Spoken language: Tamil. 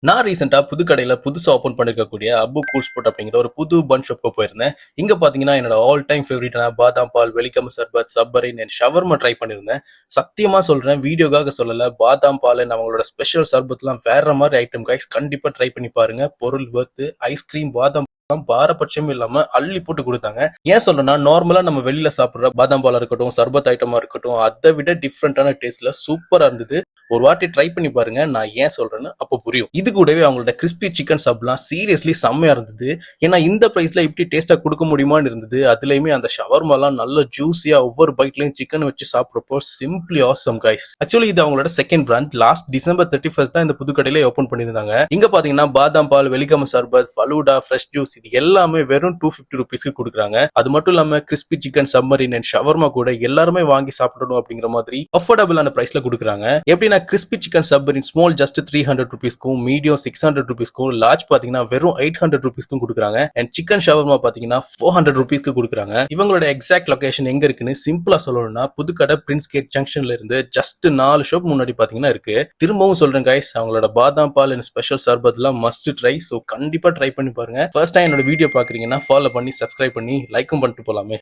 நான் ரீசெண்டா புது கடையில புதுசா ஓபன் பண்ணிருக்கக்கூடிய அப்பு கூல் ஸ்பாட் அப்படிங்கிற ஒரு புது பன் ஷாப்க்கு போயிருந்தேன். இங்க பாத்தீங்கன்னா என்னோட ஆல் டைம் ஃபேவரட்டான பாதாம் பால், வெலிகம சர்பத், சப்பரின் அண்ட் ஷவர்மா ட்ரை பண்ணிருந்தேன். சத்தியமா சொல்றேன், வீடியோக்காக சொல்லல. பாதாம் பால் அண்ட் அவங்களோட ஸ்பெஷல் சர்பத்லாம் வேற மாதிரி ஐட்டம் கைஸ். கண்டிப்பா ட்ரை பண்ணி பாருங்க. பொருள் வர்த்து. ஐஸ்கிரீம், பாதாம் பாரபட்சம் இல்லாம அள்ளி போட்டு கொடுத்தாங்க. ஏன் சொல்றேன்னா, நார்மலா நம்ம வெளியில சாப்பிடுற பாதாம் பாலா இருக்கட்டும், சர்பத் ஐட்டமா இருக்கட்டும், அதை விட டிஃப்ரெண்டான டேஸ்ட்ல சூப்பரா இருந்தது. ஒரு வாட்டி ட்ரை பண்ணி பாருங்க. நான் ஏன் சொல்றேன்னு அப்போ புரியும். இது கூடவே அவங்களோட கிறிஸ்பி சிக்கன் சப்லாம் சீரியஸ்லி செம்மையா இருந்தது. ஏன்னா இந்த பிரைஸ்ல இப்படி டேஸ்டா கொடுக்க முடியுமான்னு இருந்தது. அதுலயுமே அந்த ஷவர்மாலாம் நல்ல ஜூசியா ஒவ்வொரு பைட்லயும் சிக்கன் வச்சு சாப்பிட்றப்போ சிம்பிளி ஆசம் கைஸ். ஆக்சுவலி இது அவங்களோட செகண்ட் பிராண்ட். லாஸ்ட் டிசம்பர் 31 தான் இந்த புது கடையில ஓபன் பண்ணியிருந்தாங்க. இங்க பாத்தீங்கன்னா பாதாம் பால், வெலிகம சர்பத், ஃபலூடா, ஃப்ரெஷ் ஜூஸ் இது எல்லாமே வெறும் 250 ருபீஸ்க்கு கொடுக்குறாங்க. அது மட்டும் இல்லாம crispy chicken, submarine and shawarma கூட எல்லாருமே வாங்கி சாப்பிடணும் அப்படிங்கிற மாதிரி அஃபோர்டபுளான பிரைஸ்ல கொடுக்குறாங்க. எப்படின்னா கிறிஸ்பி சிக்கன் சப்பரின் ஸ்மால் ஜஸ்ட் 300 ருபீஸ்க்கும், மீடியம் 600 ருபீஸ்க்கும், லார்ஜ் பாத்தீங்கன்னா வெறும் 800 ருபீஸ்க்கும் கொடுக்குறாங்க. அண்ட் சிக்கன் ஷவர்மா பாத்தீங்கன்னா 400 ருபீஸ்க்கு கொடுக்குறாங்க. இவங்களோட எக்ஸாக்ட் லொகேஷன் எங்க இருக்குன்னு சிம்பிளா சொல்லணும்னா, புதுக்கடை பிரின்ஸ் கேட் ஜங்ஷன்ல இருந்து ஜஸ்ட் 4 ஷாப் முன்னாடி பாத்தீங்கன்னா இருக்கு. திரும்பவும் சொல்றேன் கைஸ், அவங்களோட பாதாம் பால் அண்ட் ஸ்பெஷல் சர்பத்லாம் மஸ்ட் ட்ரை. சோ கண்டிப்பா ட்ரை பண்ணி பாருங்க. ஃபர்ஸ்ட் டைம் என்னோட வீடியோ பாக்குறீங்கன்னா ஃபாலோ பண்ணி, சப்ஸ்கிரைப் பண்ணி, லைக்கும் பண்ணிட்டு போலாமே.